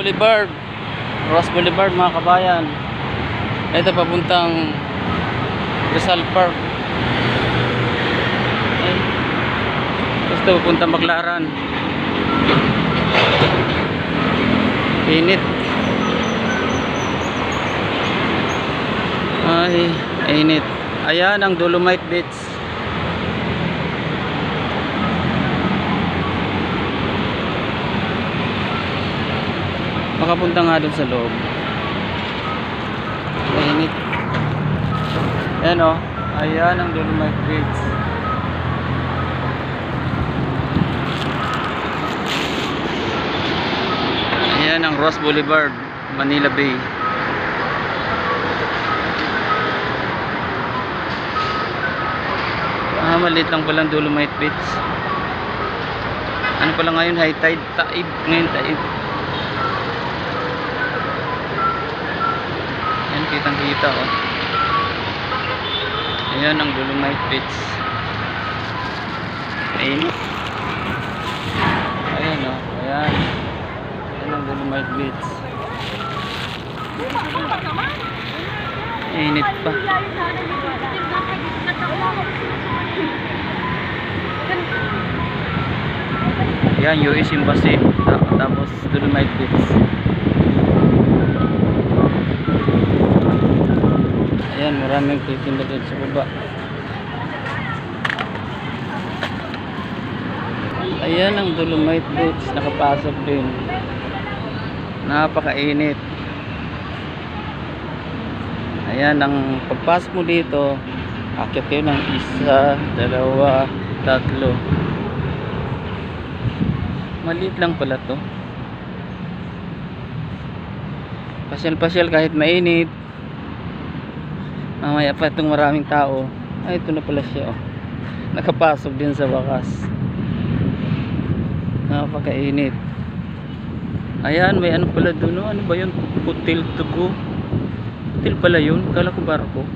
Boulevard. Ross Boulevard mga kabayan. Ito papuntang Rizal Park. Ito papuntang Baclaran. Init. Ay, init. Ayan ang Dolomite Beach. Makapunta nga doon sa loob. Mainit. Ayan o. Ayan ang Dolomite Beach. Ayan ang Ross Boulevard, Manila Bay. Maliit lang palang Dolomite Beach. Ano pala ngayon? High tide. Tide. Ngayon tide. Ayan, kitang kita oh. Ayan ang Dolomite Beach. Ayan. Ayan oh. Ayan. Ayan ang Dolomite Beach. Init pa. Ayan, US Embassy. Tapos Dolomite Beach. Ayan, maraming titinda dito sa baba. Ayan ang Dolomite Beach. Nakapasok din. Napakainit. Ayan, ang pagpasok mo dito, akit kayo ng 1, 2, 3. Maliit lang pala to. Pasyal-pasyal kahit mainit. Mamaya pa itong maraming tao. Ay, ito na pala siya oh. Nakapasok din sa wakas. Napakainit. Ayan, may ano pala doon oh. Ano ba yun? Hotel to go. Hotel pala yun. Kala ko barko.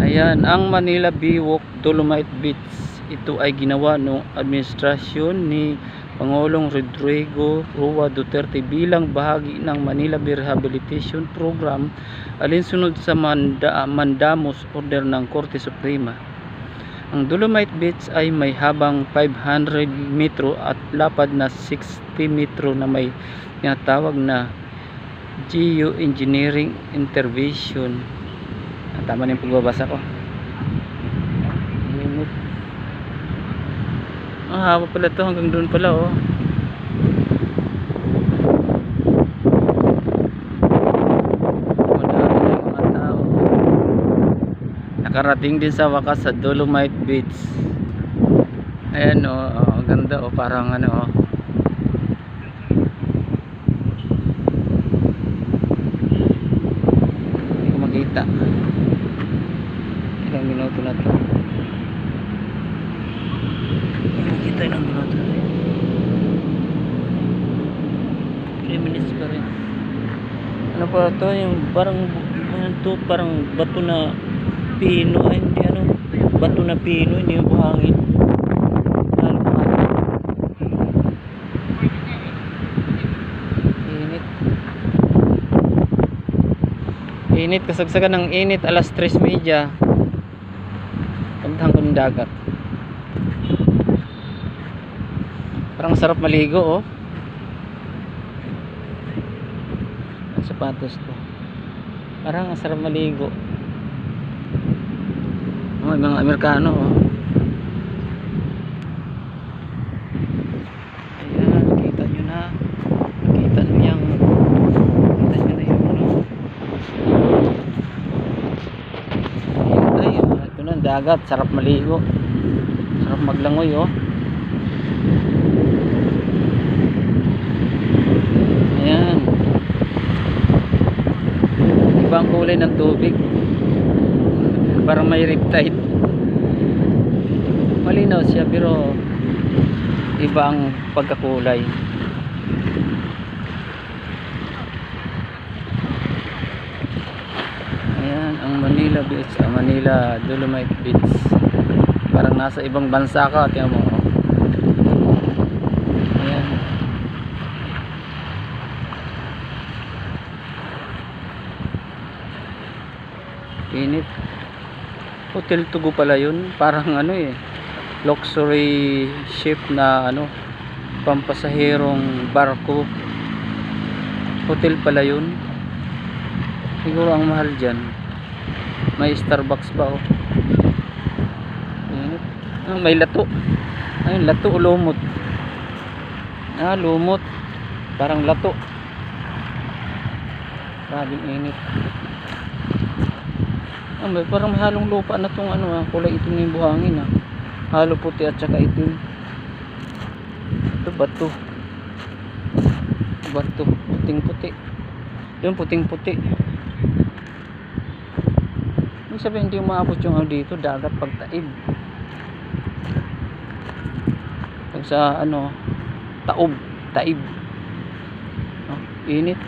Ayan, ang Manila Biwok Dolomite Beach. Ito ay ginawa noong administrasyon ni Pangulong Rodrigo Roa Duterte bilang bahagi ng Manila Bay Rehabilitation Program alinsunod sa Mandamus Order ng Korte Suprema. Ang Dolomite Beach ay may habang 500 metro at lapad na 60 metro na may tinatawag na geoengineering intervention. Tama na yung pagbabasa ko. Haba pala to hanggang doon pala oh. Madami ng mga tao. Nakarating din sa wakas sa Dolomite Beach. Ayan oh, oh ganda oh, parang ano oh. Hindi ko makita. Ilang minuto na to. Kita lang minuto. 3 minutes pa rin. Ano pa ito? Yung parang bato na pino. Ay, hindi ano. Bato na pino. Hindi yung buhangin. Init. Init. Kasagsagan ng init. Alas 3:30. Puntahan ko ng dagat. Parang sarap maligo oh. Ang sapatos ko. Parang sarap maligo. Oh, mga Amerikano oh. Ayan, kita nyo na. Kita nyo yung ano. Ayan, ito na dagat. Sarap maligo. Sarap maglangoy oh. Ayan. Ibang kulay ng tubig. Parang may riptide. Malinaw siya pero ibang pagkakulay. Ayan ang Manila Beach, Manila Dolomite Beach. Parang nasa ibang bansa ka, tingnan mo. Ayan. Init. Hotel Tugu pala yun. Parang ano eh, luxury ship na ano, pampasaherong barko. Hotel pala yun. Siguro ang mahal dyan. May Starbucks pa oh. Init. Ah, may lato. Ayun, lato o lumot. Ah, lumot. Parang lato. Grabing init. Ah, may parang halong lupa na tong ano ah, kulay itim na yung buhangin ah. Halo puti at saka itim. Ito bato. Bato, puting puti. Yung puting puti. Ibig sabihin hindi umaabot yung ano dito, dagat pagtaib. Pag sa ano, taob, taib. Oh, init.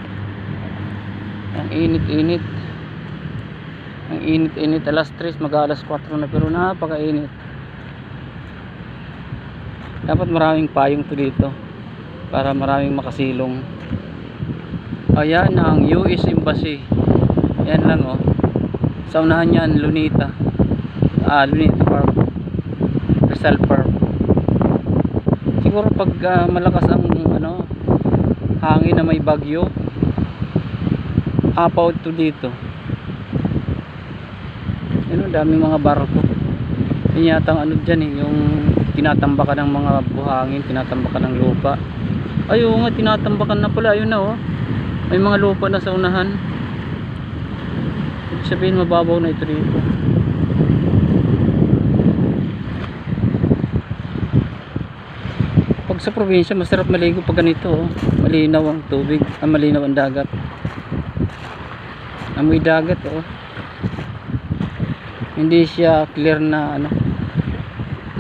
Ang init-init. Ang init-init, alas 3, mag-alas 4 na, pero napakainit. Dapat maraming payong to dito para maraming makasilong. Ayan ang US Embassy. Yan lang oh. Sa unahan yan, Lunita. Lunita Park. Rizal Park. Siguro pag malakas ang ano, hangin na may bagyo, apaw to dito. Yun, daming mga barko. Yun yata ang ano dyan eh, yung tinatambakan ng mga buhangin, tinatambakan ng lupa. Ayun nga, tinatambakan na pala. Ayun na oh, may mga lupa na sa unahan. Ibig sabihin mababaw na ito dito. Pag sa probinsya masarap maligo pag ganito oh. Malinaw ang tubig, malinaw ang dagat. Amoy dagat oh. Hindi siya clear na ano,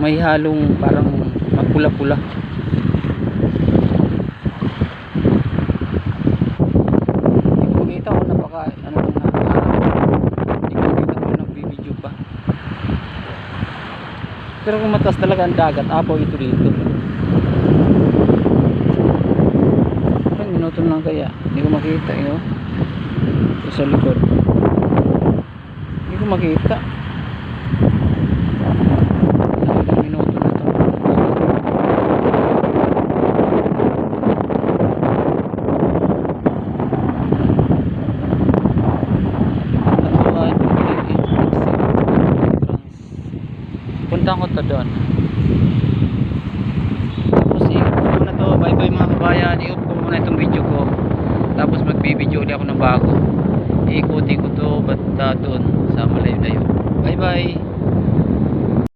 may halong parang mapula-pula. Hindi ko makita kung napaka ano na, hindi ko makita kung nagbibideo pa. Pero kung mataas talaga ang dagat, apaw ito dito. Ay, minuto lang kaya, hindi ko makita eh oh. Ito sa likod hindi ko makita. Ilang minuto na to. Punta ko to doon. Tapos i-off ko muna to. Bye bye mga kabayan, i-off ko muna itong video ko. Tapos magbibideo ulit ako ng bago. Iikutin ko to basta doon sa malayo-layo. Bye bye.